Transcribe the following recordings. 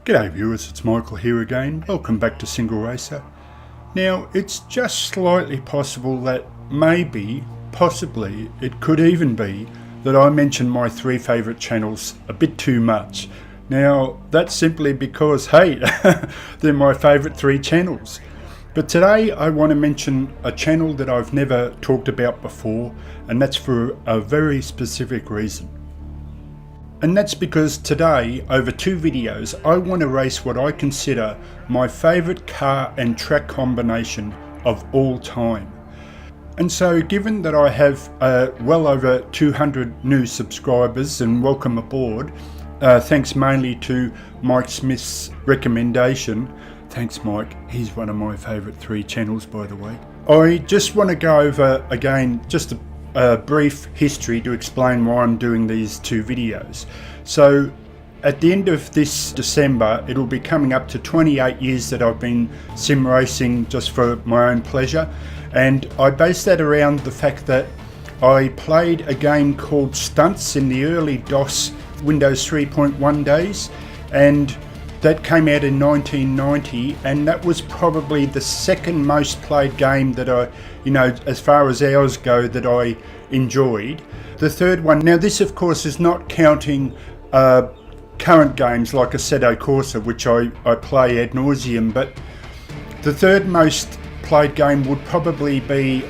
G'day viewers, it's Michael here again. Welcome back to SingleRacer. Now, it's just slightly possible that possibly, it could even be that I mention my three favourite channels a bit too much. Now, that's simply because, hey, they're my favourite three channels. But today I want to mention a channel that I've never talked about before, and that's for a very specific reason. And that's because today, over two videos, I want to race what I consider my favourite car and track combination of all time. And so given that I have well over 200 new subscribers, and welcome aboard, thanks mainly to Mike Smith's recommendation. Thanks Mike, he's one of my favourite three channels by the way. I just want to go over again just a brief history to explain why I'm doing these two videos. So at the end of this December, it'll be coming up to 28 years that I've been sim racing just for my own pleasure, and I base that around the fact that I played a game called Stunts in the early DOS Windows 3.1 days, and that came out in 1990, and that was probably the second most played game that I, as far as hours go, that I enjoyed. The third one, now this of course is not counting current games like Assetto Corsa, which I play ad nauseum, but the third most played game would probably be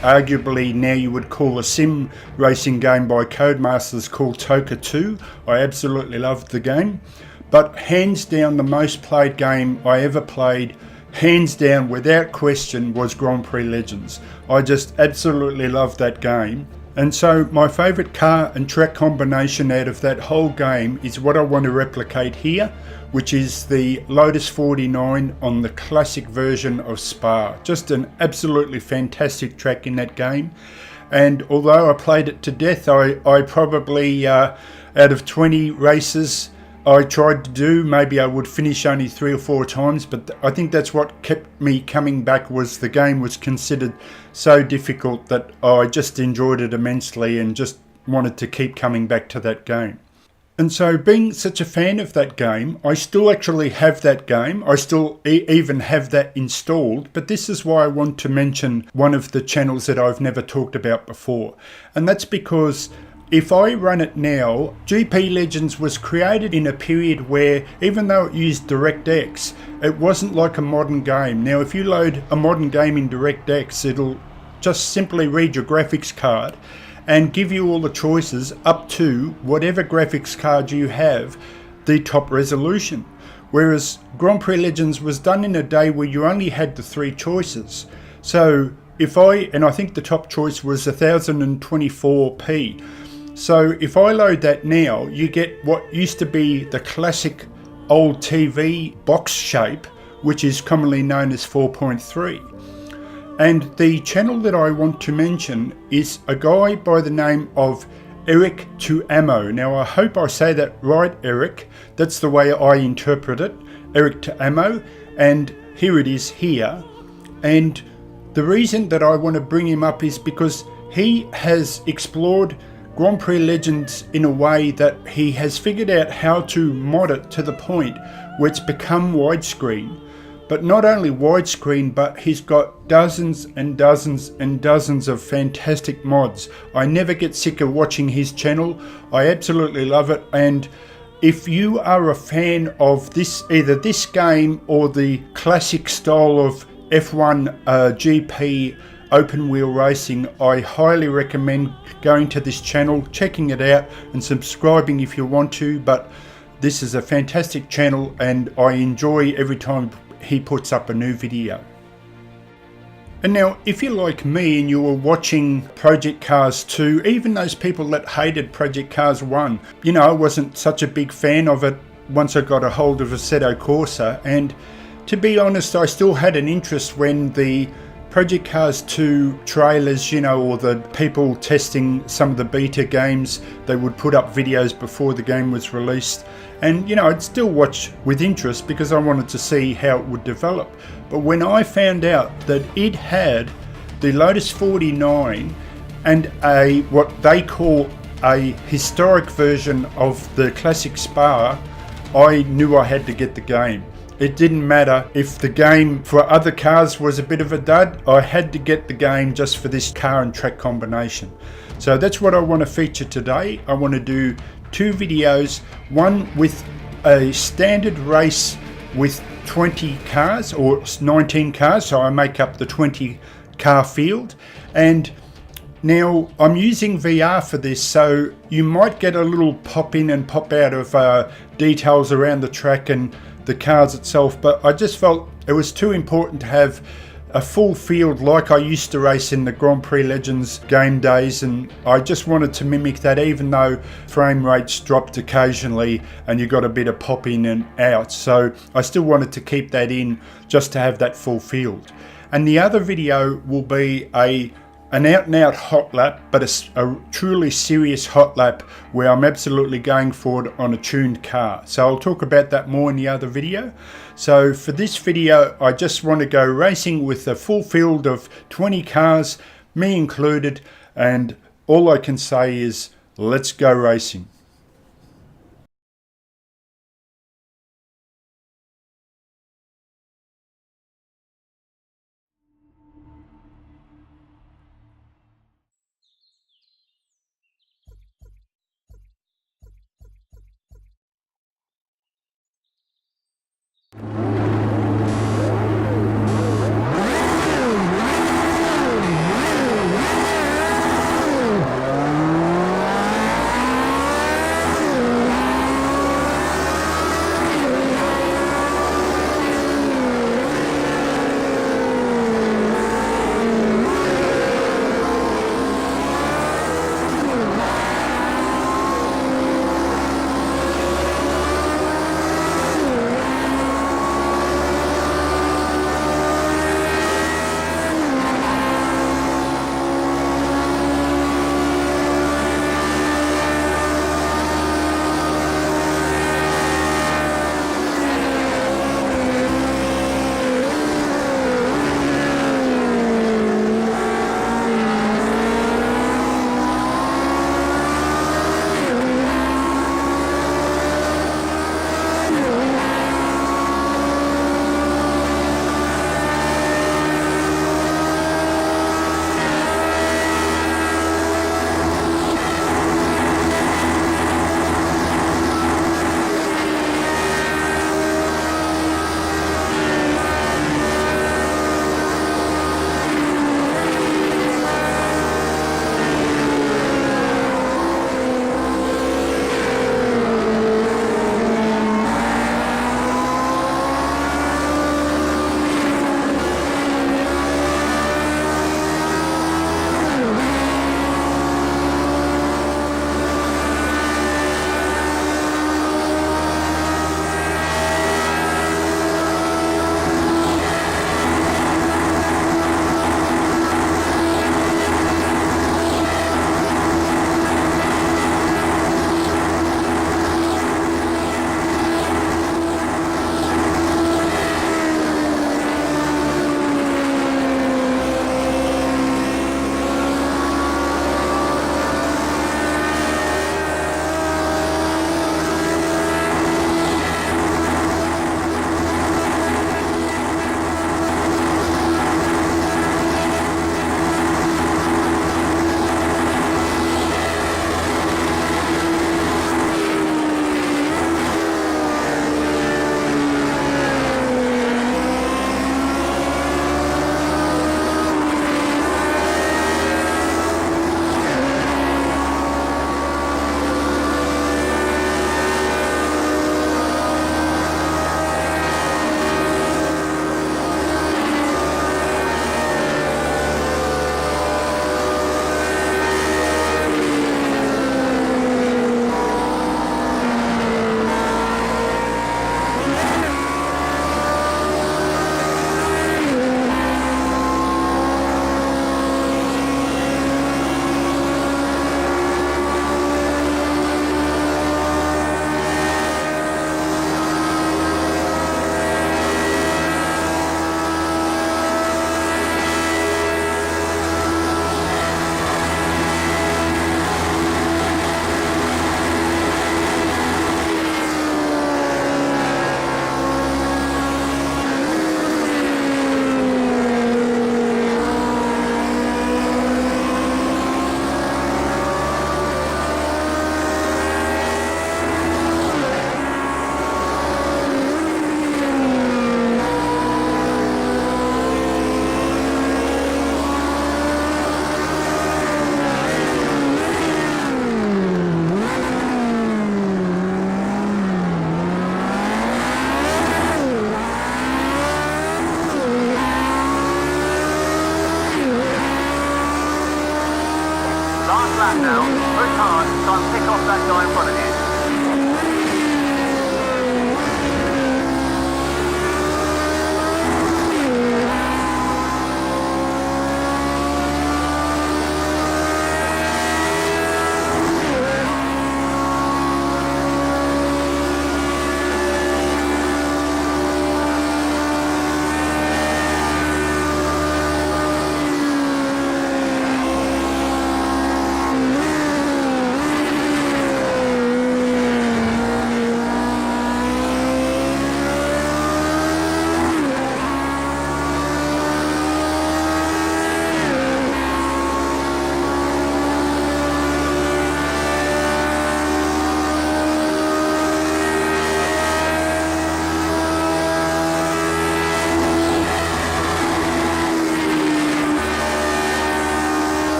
arguably now you would call a sim racing game by Codemasters called Toka 2. I absolutely loved the game. But hands down, the most played game I ever played, hands down, without question, was Grand Prix Legends. I just absolutely loved that game. And so my favourite car and track combination out of that whole game is what I want to replicate here, which is the Lotus 49 on the classic version of Spa. Just an absolutely fantastic track in that game. And although I played it to death, I probably, out of 20 races I tried to do, maybe I would finish only 3 or 4 times, but I think that's what kept me coming back, was the game was considered so difficult that I just enjoyed it immensely and just wanted to keep coming back to that game. And so being such a fan of that game, I still actually have that game. I still even have that installed, but this is why I want to mention one of the channels that I've never talked about before. And that's because if I run it now, GPLegends was created in a period where, even though it used DirectX, it wasn't like a modern game. Now if you load a modern game in DirectX, it'll just simply read your graphics card and give you all the choices up to whatever graphics card you have, the top resolution. Whereas Grand Prix Legends was done in a day where you only had the 3 choices. So and I think the top choice was 1024p. So if I load that now, you get what used to be the classic old TV box shape, which is commonly known as 4.3. And the channel that I want to mention is a guy by the name of Eric to Ammo. Now I hope I say that right, Eric. That's the way I interpret it, Eric to Ammo. And here it is here. And the reason that I want to bring him up is because he has explored Grand Prix Legends in a way that he has figured out how to mod it to the point where it's become widescreen. But not only widescreen, but he's got dozens and dozens and dozens of fantastic mods. I never get sick of watching his channel. I absolutely love it. And if you are a fan of either this game or the classic style of F1 GP open wheel racing, I highly recommend going to this channel, checking it out and subscribing if you want to. But this is a fantastic channel and I enjoy every time he puts up a new video. And now if you're like me and you were watching Project Cars 2, even those people that hated Project Cars 1, I wasn't such a big fan of it once I got a hold of Assetto Corsa, and to be honest, I still had an interest when the Project Cars 2 trailers, or the people testing some of the beta games, they would put up videos before the game was released. And I'd still watch with interest because I wanted to see how it would develop. But when I found out that it had the Lotus 49 and what they call a historic version of the classic Spa, I knew I had to get the game. It didn't matter if the game for other cars was a bit of a dud, I had to get the game just for this car and track combination. So that's what I want to feature today. I want to do two videos, one with a standard race with 20 cars or 19 cars, so I make up the 20 car field. And now I'm using VR for this, so you might get a little pop in and pop out of details around the track and the cars itself, but I just felt it was too important to have a full field like I used to race in the Grand Prix Legends game days, and I just wanted to mimic that, even though frame rates dropped occasionally and you got a bit of pop in and out. So I still wanted to keep that in just to have that full field. And the other video will be an out and out hot lap, but a truly serious hot lap where I'm absolutely going for it on a tuned car. So I'll talk about that more in the other video. So for this video, I just want to go racing with a full field of 20 cars, me included, and all I can say is, let's go racing. back now, push hard, try and pick off that guy in front of you.